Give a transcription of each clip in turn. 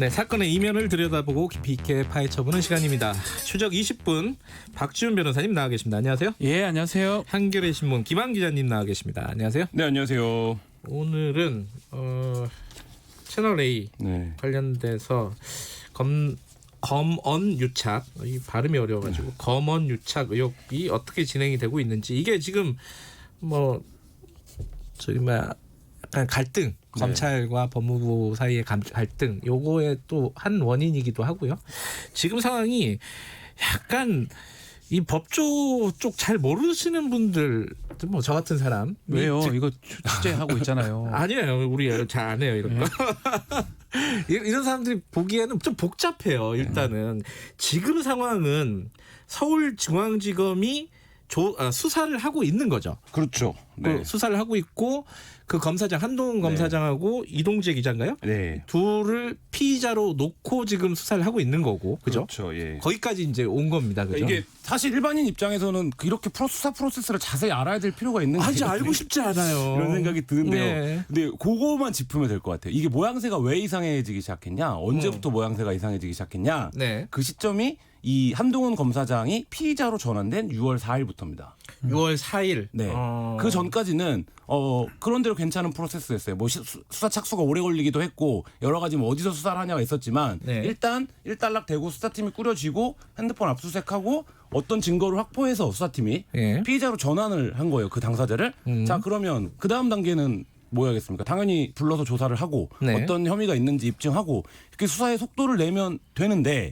네, 사건의 이면을 들여다보고 깊이 있게 파헤쳐보는 시간입니다. 추적 20분 박지훈 변호사님 나와 계십니다. 안녕하세요. 예, 안녕하세요. 한겨레 신문 김한 기자님 나와 계십니다. 안녕하세요. 네, 안녕하세요. 오늘은 채널 A 관련돼서 검언 유착, 이 발음이 어려워가지고 검언 유착 의혹이 어떻게 진행이 되고 있는지, 이게 지금 약간 갈등, 검찰과 법무부 사이의 갈등, 요거의 또 한 원인이기도 하고요. 지금 상황이 약간 이 법조 쪽 잘 모르시는 분들, 뭐 저 같은 사람. 왜요? 이거 취재하고 있잖아요. 아니에요, 우리 잘 안 해요 이런 거. 이런 사람들이 보기에는 좀 복잡해요. 일단은 지금 상황은 서울중앙지검이 수사를 하고 있는 거죠. 그렇죠. 네. 수사를 하고 있고, 그 검사장 한동훈 검사장하고 이동재 기자인가요? 네. 둘을 피의자로 놓고 지금 수사를 하고 있는 거고, 그죠? 그렇죠. 예. 거기까지 이제 온 겁니다, 그죠? 이게 사실 일반인 입장에서는 이렇게 수사 프로세스를 자세히 알아야 될 필요가 있는 아직 알고 싶지 않아요. 이런 생각이 드는데요. 네. 근데 그거만 짚으면 될 것 같아요. 이게 모양새가 왜 이상해지기 시작했냐? 언제부터 모양새가 이상해지기 시작했냐? 네. 그 시점이 이 한동훈 검사장이 피의자로 전환된 6월 4일부터입니다. 6월 4일. 네. 그 전까지는 그런 대로 괜찮은 프로세스였어요. 뭐 수사 착수가 오래 걸리기도 했고 여러 가지 뭐 어디서 수사를 하냐가 있었지만 일단 일단락되고 수사팀이 꾸려지고 핸드폰 압수수색하고 어떤 증거를 확보해서 수사팀이 피의자로 전환을 한 거예요. 그 당사자를. 자, 그러면 그 다음 단계는 뭐야겠습니까? 당연히 불러서 조사를 하고 어떤 혐의가 있는지 입증하고 이렇게 수사의 속도를 내면 되는데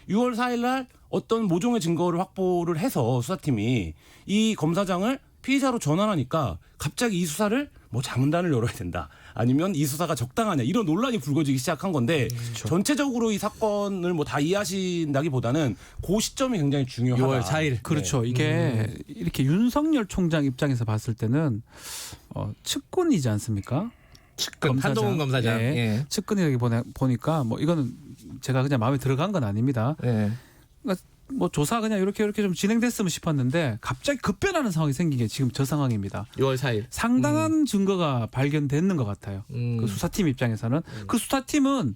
6월 4일 날 어떤 모종의 증거를 확보를 해서 수사팀이 이 검사장을 피의자로 전환하니까 갑자기 이 수사를 뭐 자문단을 열어야 된다, 아니면 이 수사가 적당하냐, 이런 논란이 불거지기 시작한 건데 전체적으로 이 사건을 뭐 다 이해하신다기보다는 그 시점이 굉장히 중요하다. 6월 4일. 그렇죠. 이게 이렇게 윤석열 총장 입장에서 봤을 때는 측근이지 않습니까? 측근, 한동훈 검사장. 예. 측근이라기 보니까 뭐 이거는 제가 그냥 마음에 들어간 건 아닙니다. 그러니까 뭐 조사 그냥 이렇게 좀 진행됐으면 싶었는데 갑자기 급변하는 상황이 생긴 게 지금 저 상황입니다. 6월 4일. 상당한 증거가 발견되는 것 같아요. 그 수사팀 입장에서는. 그 수사팀은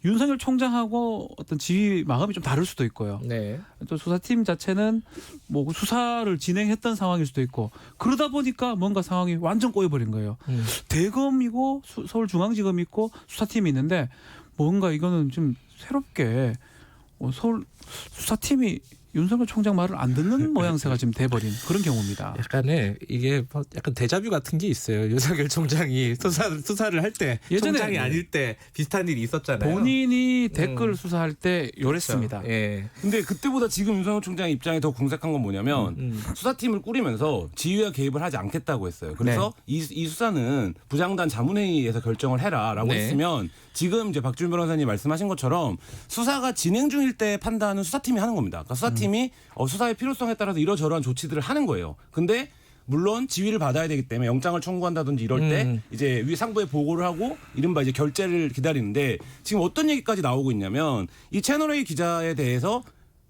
윤석열 총장하고 어떤 지휘 마감이 좀 다를 수도 있고요. 또 수사팀 자체는 뭐 수사를 진행했던 상황일 수도 있고, 그러다 보니까 뭔가 상황이 완전 꼬여버린 거예요. 대검이고 서울중앙지검이 있고 수사팀이 있는데 뭔가 이거는 좀 새롭게 서울 수사팀이 윤석열 총장 말을 안 듣는 모양새가 지금 돼버린 그런 경우입니다. 약간의 이게 약간 데자뷰 같은 게 있어요. 윤석열 총장이 수사를 할 때, 예전에 총장이 아닐 때 비슷한 일이 있었잖아요. 본인이 댓글 수사할 때 요랬습니다. 그렇죠. 예. 근데 그때보다 지금 윤석열 총장 입장이 더 궁색한 건 뭐냐면 수사팀을 꾸리면서 지휘와 개입을 하지 않겠다고 했어요. 그래서 이 수사는 부장단 자문회의에서 결정을 해라라고 했으면 지금 이제 박지훈 변호사님 말씀하신 것처럼 수사가 진행 중일 때 판단은 수사팀이 하는 겁니다. 그러니까 수사팀이 수사의 필요성에 따라서 이러저러한 조치들을 하는 거예요. 근데 물론 지휘를 받아야 되기 때문에 영장을 청구한다든지 이럴 때 이제 위 상부에 보고를 하고 이른바 이제 결재를 기다리는데, 지금 어떤 얘기까지 나오고 있냐면 이 채널A 기자에 대해서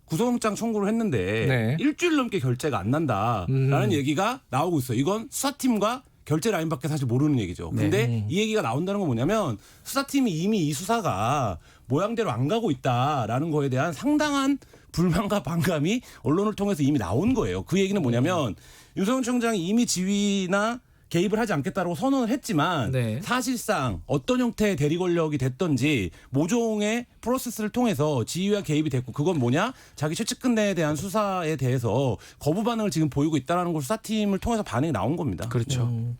구속영장 청구를 했는데 일주일 넘게 결재가 안 난다라는 얘기가 나오고 있어요. 이건 수사팀과 결재 라인밖에 사실 모르는 얘기죠. 근데 이 얘기가 나온다는 건 뭐냐면 수사팀이 이미 이 수사가 모양대로 안 가고 있다라는 거에 대한 상당한 불만과 반감이 언론을 통해서 이미 나온 거예요. 그 얘기는 뭐냐면 윤석열 총장이 이미 지휘나 개입을 하지 않겠다고 선언을 했지만 사실상 어떤 형태의 대리 권력이 됐던지 모종의 프로세스를 통해서 지휘와 개입이 됐고, 그건 뭐냐? 자기 최측근에 대한 수사에 대해서 거부 반응을 지금 보이고 있다는 걸 수사팀을 통해서 반응이 나온 겁니다. 그렇죠.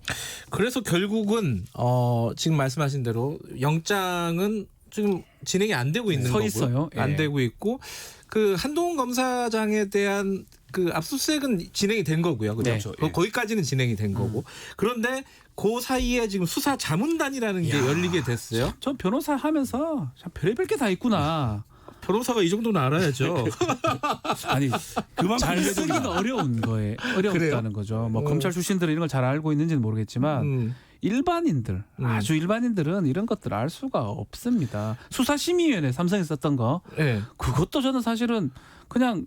그래서 결국은 지금 말씀하신 대로 영장은 지금 진행이 안 되고 있는 거고요. 있어요. 안 되고 있고, 그 한동훈 검사장에 대한 그 압수수색은 진행이 된 거고요. 그렇죠. 거기까지는 진행이 된 거고. 그런데 그 사이에 지금 수사 자문단이라는 게 열리게 됐어요. 전 변호사 하면서 참 별의별 게 다 있구나. 변호사가 이 정도는 알아야죠. 아니, 잘 쓰기가 어려운 거예요. 어렵다는 거죠. 뭐 검찰 출신들은 이런 걸 잘 알고 있는지는 모르겠지만 일반인들, 아주 일반인들은 이런 것들을 알 수가 없습니다. 수사심의위원회 삼성에 썼던 거, 그것도 저는 사실은 그냥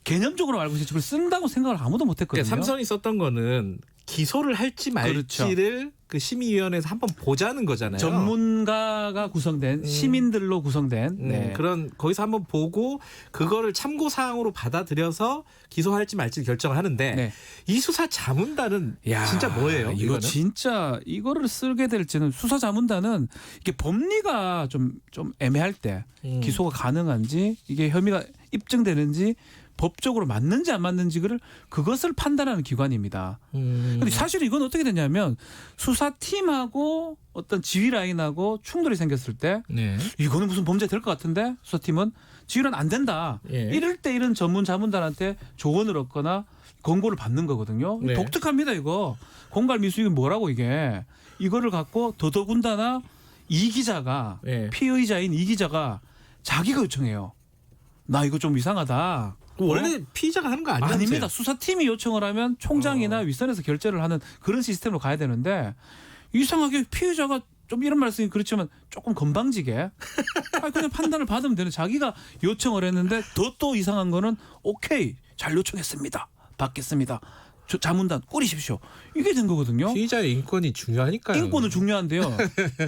개념적으로 알고 있지 그걸 쓴다고 생각을 아무도 못했거든요. 그러니까 삼성이 썼던 거는 기소를 할지 말지를 그렇죠. 그 심의위원회에서 한번 보자는 거잖아요. 전문가가 구성된 시민들로 구성된 네. 그런 거기서 한번 보고 그거를 참고 사항으로 받아들여서 기소할지 말지 결정을 하는데 네. 이 수사 자문단은 진짜 뭐예요? 이거 이거는? 진짜 이거를 쓰게 될지는 수사 자문단은 이게 법리가 좀 애매할 때 기소가 가능한지 이게 혐의가 입증되는지 법적으로 맞는지 안 맞는지 그것을 판단하는 기관입니다. 근데 사실 이건 어떻게 되냐면 수사팀하고 어떤 지휘 라인하고 충돌이 생겼을 때 네. 이거는 무슨 범죄 될 것 같은데 수사팀은 지휘는 안 된다. 예. 이럴 때 이런 전문 자문단한테 조언을 얻거나 권고를 받는 거거든요. 네. 독특합니다 이거. 공갈미수 이게 뭐라고 이게. 이거를 갖고 더더군다나 이 기자가 네. 피의자인 이 기자가 자기가 요청해요. 나 이거 좀 이상하다. 원래 피의자가 하는 거 아니에요? 아닙니다. 수사팀이 요청을 하면 총장이나 윗선에서 결재를 하는 그런 시스템으로 가야 되는데 이상하게 피의자가 좀 이런 말씀이 그렇지만 조금 건방지게 그냥 판단을 받으면 되는 자기가 요청을 했는데 또 이상한 거는 오케이 잘 요청했습니다. 받겠습니다. 자문단 꾸리십시오. 이게 된 거거든요. 피의자의 인권이 중요하니까요. 인권은 중요한데요.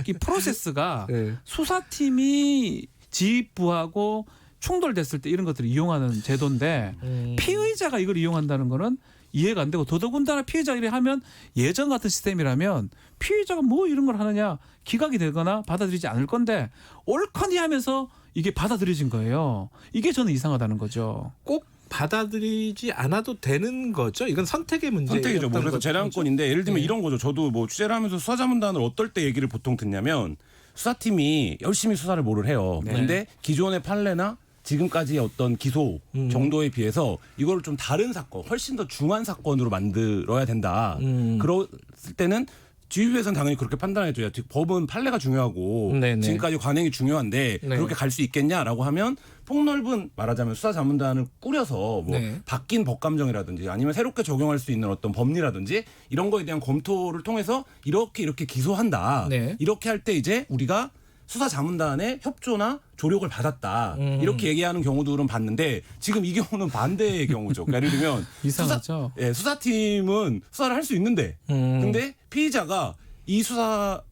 이 프로세스가 네. 수사팀이 지휘부하고 충돌됐을 때 이런 것들을 이용하는 제도인데 피의자가 이걸 이용한다는 거는 이해가 안 되고 더더군다나 피의자가 이래 하면 예전 같은 시스템이라면 피의자가 뭐 이런 걸 하느냐 기각이 되거나 받아들이지 않을 건데 옳거니 하면서 이게 받아들여진 거예요. 이게 저는 이상하다는 거죠. 꼭 받아들이지 않아도 되는 거죠. 이건 선택의 문제예요. 선택이죠. 뭐 그래서 재량권인데 예를 들면 이런 거죠. 저도 뭐 취재를 하면서 수사자문단을 어떨 때 얘기를 보통 듣냐면 수사팀이 열심히 수사를 뭐를 해요. 네. 근데 기존의 판례나 지금까지의 어떤 기소 정도에 비해서 이걸 좀 다른 사건, 훨씬 더 중한 사건으로 만들어야 된다. 그랬을 때는 지휘부에서는 당연히 그렇게 판단해줘요. 법은 판례가 중요하고 네네. 지금까지 관행이 중요한데 네. 그렇게 갈 수 있겠냐라고 하면 폭넓은 말하자면 수사자문단을 꾸려서 뭐 네. 바뀐 법감정이라든지 아니면 새롭게 적용할 수 있는 어떤 법리라든지 이런 거에 대한 검토를 통해서 이렇게 기소한다. 네. 이렇게 할 때 이제 우리가 수사자문단의 협조나 조력을 받았다. 이렇게 얘기하는 경우들은 봤는데 지금 이 경우는 반대의 경우죠. 그러니까 예를 들면 이상하죠. 수사팀은 수사를 할 수 있는데 근데 피의자가 이 수사를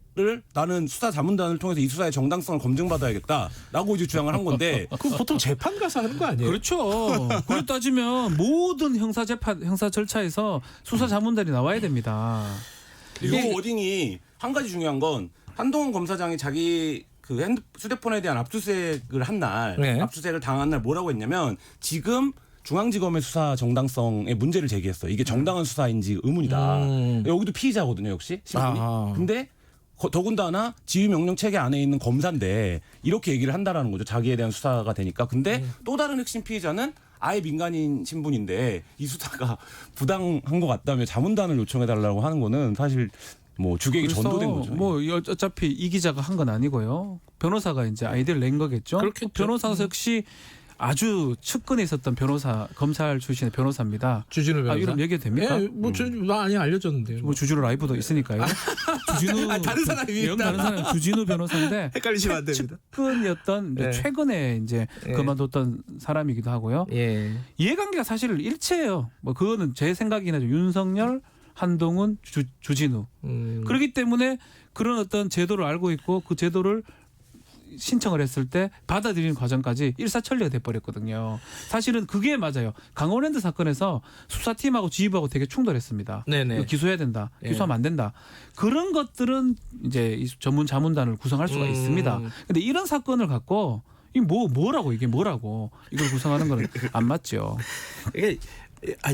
나는 수사자문단을 통해서 이 수사의 정당성을 검증받아야겠다라고 이제 주장을 한 건데 그 보통 재판 가서 하는 거 아니에요? 그렇죠. 그걸 따지면 모든 형사 절차에서 수사자문단이 나와야 됩니다. 이 워딩이 한 가지 중요한 건 한동훈 검사장이 자기 그 휴대폰에 대한 압수수색을 한 날, 네. 압수수색을 당한 날 뭐라고 했냐면 지금 중앙지검의 수사 정당성에 문제를 제기했어요. 이게 정당한 수사인지 의문이다. 여기도 피의자거든요, 역시 신분이. 근데 더군다나 지휘명령 체계 안에 있는 검사인데 이렇게 얘기를 한다라는 거죠. 자기에 대한 수사가 되니까. 근데 또 다른 핵심 피의자는 아예 민간인 신분인데 이 수사가 부당한 것 같다며 자문단을 요청해달라고 하는 거는 사실 뭐 주객이 전도된 거죠. 뭐 어차피 이 기자가 한 건 아니고요. 변호사가 이제 아이디어를 낸 거겠죠. 그렇겠죠. 변호사 역시 아주 측근에 있었던 변호사, 검찰 출신의 변호사입니다. 주진우 변호사. 이름 얘기해도 됩니까? 예, 뭐 많이 알려졌는데요. 뭐 주진우 라이브도 있으니까요. 주진우 다른 사람이 있다. 다른 사람 주진우 변호사인데 헷갈리시면 안 됩니다. 측근이었던 네. 최근에 이제 그만뒀던 사람이기도 하고요. 예. 이해관계가 사실 일체예요. 뭐 그거는 제 생각이긴 하죠. 윤석열, 한동훈, 주진우. 그렇기 때문에 그런 어떤 제도를 알고 있고 그 제도를 신청을 했을 때 받아들이는 과정까지 일사천리가 돼버렸거든요. 사실은 그게 맞아요. 강원랜드 사건에서 수사팀하고 지휘부하고 되게 충돌했습니다. 네네. 기소해야 된다. 기소하면 안 된다. 그런 것들은 이제 이 전문 자문단을 구성할 수가 있습니다. 근데 이런 사건을 갖고 이게 뭐라고 이걸 구성하는 건 안 맞죠. 이게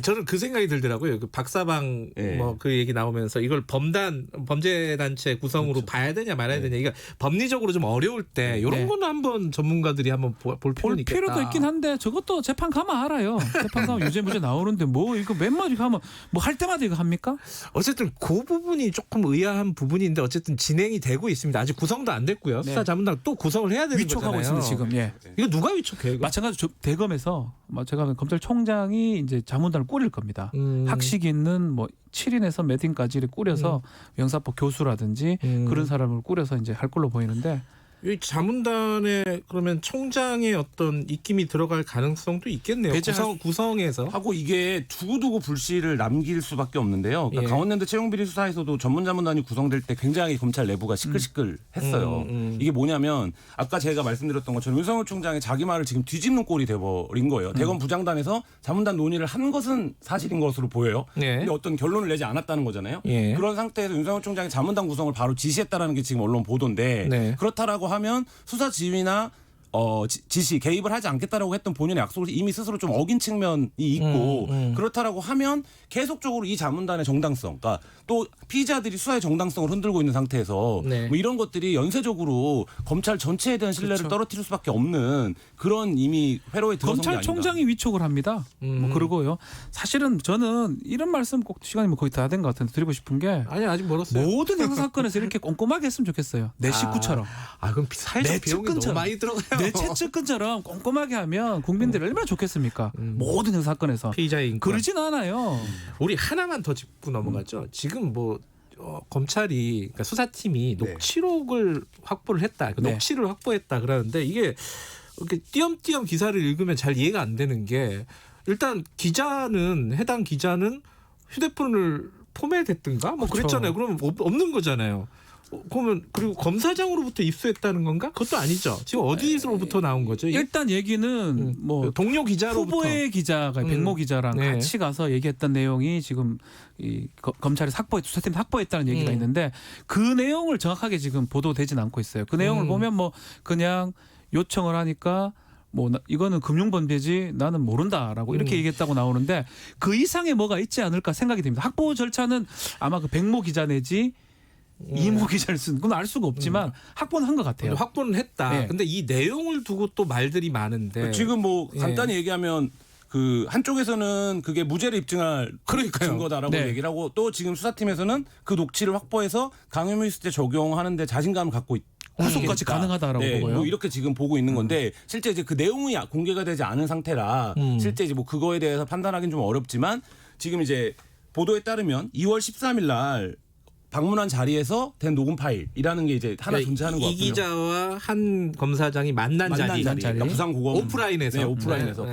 저는 그 생각이 들더라고요. 그 박사방 뭐 그 얘기 나오면서 이걸 범죄 단체 구성으로 그렇죠. 봐야 되냐 말아야 되냐. 이거 법리적으로 좀 어려울 때 이런 거는 한번 전문가들이 한번 볼 필요는 있겠다. 필요도 있긴 한데 저것도 재판 가면 알아요. 재판 가면 유죄 무죄 나오는데 뭐 이거 몇 마디 가면 뭐 할 때마다 이거 합니까? 어쨌든 그 부분이 조금 의아한 부분인데 어쨌든 진행이 되고 있습니다. 아직 구성도 안 됐고요. 네. 수사자문단 또 구성을 해야 되는 위촉하고 거잖아요. 있습니다 지금. 예. 이거 누가 위촉해요? 마찬가지로 대검에서 제가 검찰총장이 이제 자문단을 꾸릴 겁니다. 학식 있는 뭐 7인에서 몇 인까지를 꾸려서 영사법 교수라든지 그런 사람을 꾸려서 이제 할 걸로 보이는데 이 자문단에 그러면 총장의 어떤 입김이 들어갈 가능성도 있겠네요. 구성에서 하고 이게 두고두고 불씨를 남길 수밖에 없는데요. 그러니까 강원랜드 채용비리 수사에서도 전문자문단이 구성될 때 굉장히 검찰 내부가 시끌시끌했어요. 이게 뭐냐면 아까 제가 말씀드렸던 것처럼 윤석열 총장이 자기 말을 지금 뒤집는 꼴이 돼버린 거예요. 대검 부장단에서 자문단 논의를 한 것은 사실인 것으로 보여요. 근데 어떤 결론을 내지 않았다는 거잖아요. 그런 상태에서 윤석열 총장이 자문단 구성을 바로 지시했다라는 게 지금 언론 보도인데 그렇다라고 하면 수사 지휘나 지시 개입을 하지 않겠다라고 했던 본인의 약속을 이미 스스로 좀 어긴 측면이 있고 그렇다라고 하면 계속적으로 이 자문단의 정당성, 그러니까 또 피의자들이 수사의 정당성을 흔들고 있는 상태에서 뭐 이런 것들이 연쇄적으로 검찰 전체에 대한 신뢰를 떨어뜨릴 수밖에 없는 그런 이미 회로에 들어선 게 아닌가. 검찰총장이 위촉을 합니다. 뭐 그러고요. 사실은 저는 이런 말씀 꼭 시간이 뭐 거의 다 된 것 같은데 드리고 싶은 게 아직 멀었어요. 모든 형사 사건에서 이렇게 꼼꼼하게 했으면 좋겠어요. 내 식구처럼. 그럼 사회적 비용이 너무 많이 들어가요. 내 채측근처럼 꼼꼼하게 하면 국민들이 얼마나 좋겠습니까? 모든 형사 사건에서. 피의자의 인권. 그러진 않아요. 우리 하나만 더 짚고 넘어가죠. 지금 뭐 검찰이 그러니까 수사팀이 녹취록을 확보를 했다. 녹취를 확보했다 그러는데 이게 이렇게 띄엄띄엄 기사를 읽으면 잘 이해가 안 되는 게 일단 해당 기자는 휴대폰을 포맷했든가 뭐 그랬잖아요. 그러면 없는 거잖아요. 그러면 그리고 검사장으로부터 입수했다는 건가? 그것도 아니죠. 지금 어디서부터 나온 거죠? 일단 얘기는 뭐 동료 기자로부터 후보의 기자가 백모 기자랑 같이 가서 얘기했던 내용이 지금 이 검찰이 수사팀이 확보했다는 얘기가 있는데 그 내용을 정확하게 지금 보도되진 않고 있어요. 그 내용을 보면 뭐 그냥 요청을 하니까 뭐 이거는 금융범죄지 나는 모른다라고 이렇게 얘기했다고 나오는데 그 이상의 뭐가 있지 않을까 생각이 듭니다. 확보 절차는 아마 그 백모 기자 내지 이모 기자를 쓴 그건 알 수가 없지만 확보는 한 것 같아요. 확보는 했다. 근데 이 내용을 두고 또 말들이 많은데 지금 뭐 간단히 얘기하면 그 한쪽에서는 그게 무죄를 입증할 증거다라고 얘기를 하고 또 지금 수사팀에서는 그 녹취를 확보해서 강요미수죄 적용하는데 자신감을 갖고 구속까지 가능하다라고 보고요. 뭐 이렇게 지금 보고 있는 건데 실제 이제 그 내용이 공개가 되지 않은 상태라 실제 이제 뭐 그거에 대해서 판단하기는 좀 어렵지만 지금 이제 보도에 따르면 2월 13일 날 방문한 자리에서 된 녹음 파일이라는 게 이제 하나 존재하는 것 같고요. 이 기자와 한 검사장이 만난 자리. 그러니까 부산고검 오프라인에서. 오프라인에서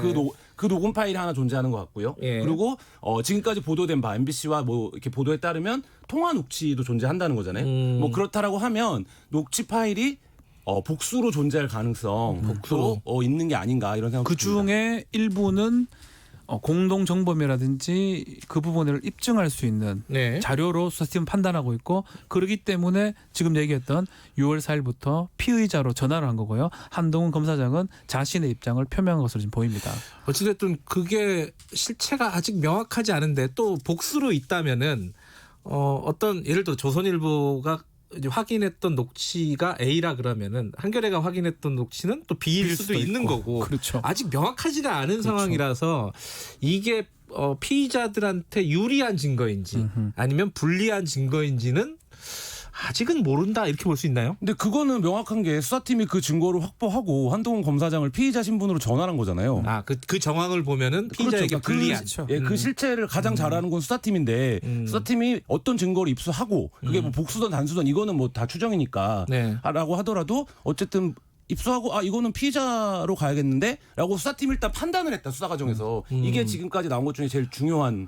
그 녹음 파일이 하나 존재하는 것 같고요. 그리고 지금까지 보도된 바 MBC와 뭐 이렇게 보도에 따르면 통화 녹취도 존재한다는 거잖아요. 뭐 그렇다라고 하면 녹취 파일이 복수로 존재할 가능성도 있는 게 아닌가 이런 생각. 그 중에 일부는 공동 정범이라든지 그 부분을 입증할 수 있는 자료로 수사팀은 판단하고 있고 그렇기 때문에 지금 얘기했던 6월 4일부터 피의자로 전환을 한 거고요. 한동훈 검사장은 자신의 입장을 표명한 것으로 지금 보입니다. 어찌됐든 그게 실체가 아직 명확하지 않은데 또 복수로 있다면은 어떤 예를 들어 조선일보가 이제 확인했던 녹취가 A라 그러면은 한겨레가 확인했던 녹취는 또 B일 수도 있는 거고 그렇죠. 아직 명확하지가 않은 상황이라서 이게 피의자들한테 유리한 증거인지 아니면 불리한 증거인지는 아직은 모른다 이렇게 볼 수 있나요? 근데 그거는 명확한 게 수사팀이 그 증거를 확보하고 한동훈 검사장을 피의자 신분으로 전환한 거잖아요. 그 정황을 보면은 피의자에게 불리한. 그 실체를 가장 잘 아는 건 수사팀인데 수사팀이 어떤 증거를 입수하고 그게 뭐 복수든 단수든 이거는 뭐 다 추정이니까 라고 하더라도 어쨌든 입수하고 이거는 피의자로 가야겠는데 라고 수사팀이 일단 판단을 했다. 수사 과정에서. 이게 지금까지 나온 것 중에 제일 중요한.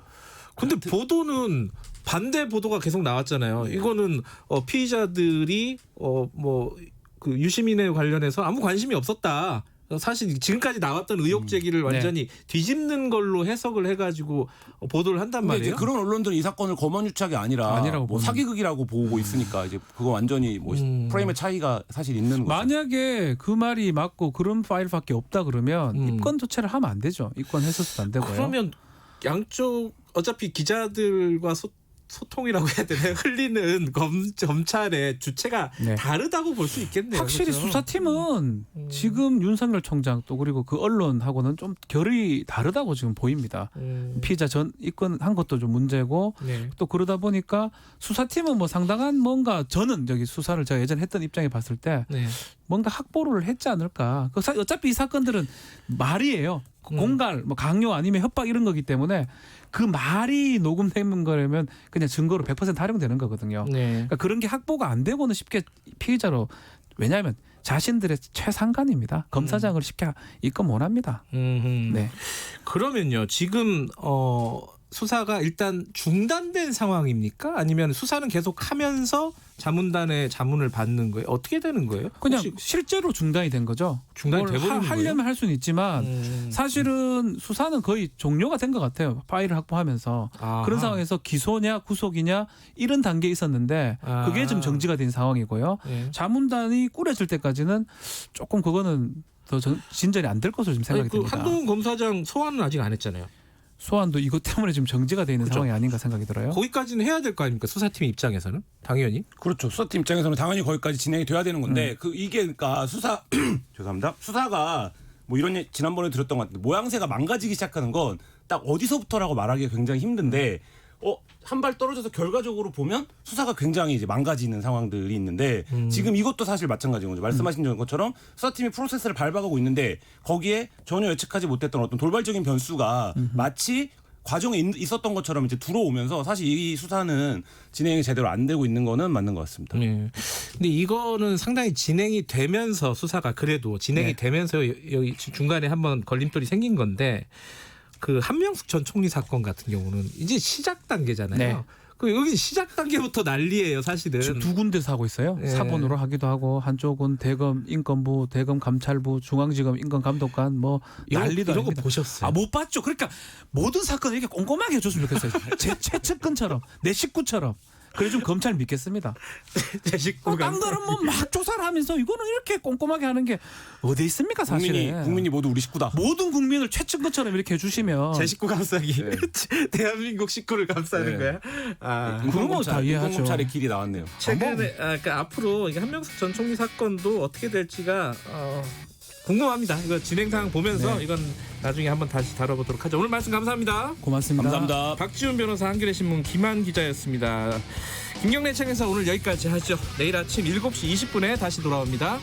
근데 보도는 반대 보도가 계속 나왔잖아요. 이거는 피의자들이 그 유시민에 관련해서 아무 관심이 없었다. 사실 지금까지 나왔던 의혹 제기를 완전히 뒤집는 걸로 해석을 해가지고 보도를 한단 말이에요. 이제 그런 언론들은 이 사건을 검언유착이 아니라고 뭐 사기극이라고 보고 있으니까 이제 그거 완전히 뭐 프레임의 차이가 사실 있는 거죠. 만약에 그 말이 맞고 그런 파일밖에 없다 그러면 입건 조치를 하면 안 되죠. 입건 해서도 안 되고요. 그러면 양쪽 어차피 기자들과 소통이라고 해야 되나 흘리는 검찰의 주체가 다르다고 볼 수 있겠네요. 확실히 그렇죠? 수사팀은 지금 윤석열 총장 또 그리고 그 언론하고는 좀 결이 다르다고 지금 보입니다. 피의자 전 입건한 것도 좀 문제고 또 그러다 보니까 수사팀은 뭐 상당한 뭔가 저는 여기 수사를 제가 예전에 했던 입장에 봤을 때 뭔가 확보를 했지 않을까. 어차피 이 사건들은 말이에요. 공갈, 뭐 강요 아니면 협박 이런 거기 때문에 그 말이 녹음된 거라면 그냥 증거로 100% 활용되는 거거든요. 그러니까 그런 게 확보가 안 되고는 쉽게 피의자로 왜냐하면 자신들의 최상관입니다. 검사장을 쉽게 입건 못합니다. 네. 그러면요, 지금 수사가 일단 중단된 상황입니까? 아니면 수사는 계속하면서 자문단의 자문을 받는 거예요? 어떻게 되는 거예요? 그냥 실제로 중단이 된 거죠. 중단이 돼버린 거예요? 하려면 할 수는 있지만 사실은 수사는 거의 종료가 된 것 같아요. 파일을 확보하면서. 아하. 그런 상황에서 기소냐 구속이냐 이런 단계에 있었는데 그게 좀 정지가 된 상황이고요. 네. 자문단이 꾸려질 때까지는 조금 그거는 더 진전이 안 될 것으로 좀 생각이 듭니다. 한동훈 검사장 소환은 아직 안 했잖아요. 소환도 이것 때문에 지금 정지가 돼 있는 그렇죠. 상황이 아닌가 생각이 들어요. 거기까지는 해야 될 거 아닙니까? 수사팀 입장에서는 당연히. 그렇죠. 수사팀 입장에서는 당연히 거기까지 진행이 돼야 되는 건데 이게 그러니까 수사 죄송합니다. 수사가 뭐 이런 지난번에 들었던 것 같은데 모양새가 망가지기 시작하는 건 딱 어디서부터라고 말하기가 굉장히 힘든데 한 발 떨어져서 결과적으로 보면 수사가 굉장히 이제 망가지는 상황들이 있는데 지금 이것도 사실 마찬가지인 거죠. 말씀하신 것처럼 수사팀이 프로세스를 밟아가고 있는데 거기에 전혀 예측하지 못했던 어떤 돌발적인 변수가 마치 과정에 있었던 것처럼 이제 들어오면서 사실 이 수사는 진행이 제대로 안 되고 있는 거는 맞는 것 같습니다. 네. 근데 이거는 상당히 진행이 되면서 수사가 그래도 진행이 되면서 여기 중간에 한번 걸림돌이 생긴 건데 그 한명숙 전 총리 사건 같은 경우는 이제 시작 단계잖아요. 네. 그 여기 시작 단계부터 난리예요, 사실은. 지금 두 군데서 하고 있어요. 네. 사본으로 하기도 하고 한쪽은 대검 인권부, 대검 감찰부, 중앙지검 인권감독관 뭐 난리도 이런 거 아닙니다. 보셨어요? 못 봤죠. 그러니까 모든 사건을 이렇게 꼼꼼하게 해줬으면 좋겠어요. 제 최측근처럼 내 식구처럼. 그래 좀 검찰 믿겠습니다. 제 식구가. 딴 거는 뭐 막 조사를 하면서 이거는 이렇게 꼼꼼하게 하는 게 어디 있습니까 사실은. 국민이 모두 우리 식구다. 모든 국민을 최측근처럼 이렇게 해주시면. 제 식구 감싸기. 네. 대한민국 식구를 감싸는 거야. 그런 거 다 이해하죠. 검찰의 길이 나왔네요. 최근에 그러니까 앞으로 이게 한명숙 전 총리 사건도 어떻게 될지가 궁금합니다. 이거 진행 상황 보면서 이건 나중에 한번 다시 다뤄보도록 하죠. 오늘 말씀 감사합니다. 고맙습니다. 감사합니다. 박지훈 변호사, 한겨레 신문 김한 기자였습니다. 김경래 창에서 오늘 여기까지 하죠. 내일 아침 7시 20분에 다시 돌아옵니다.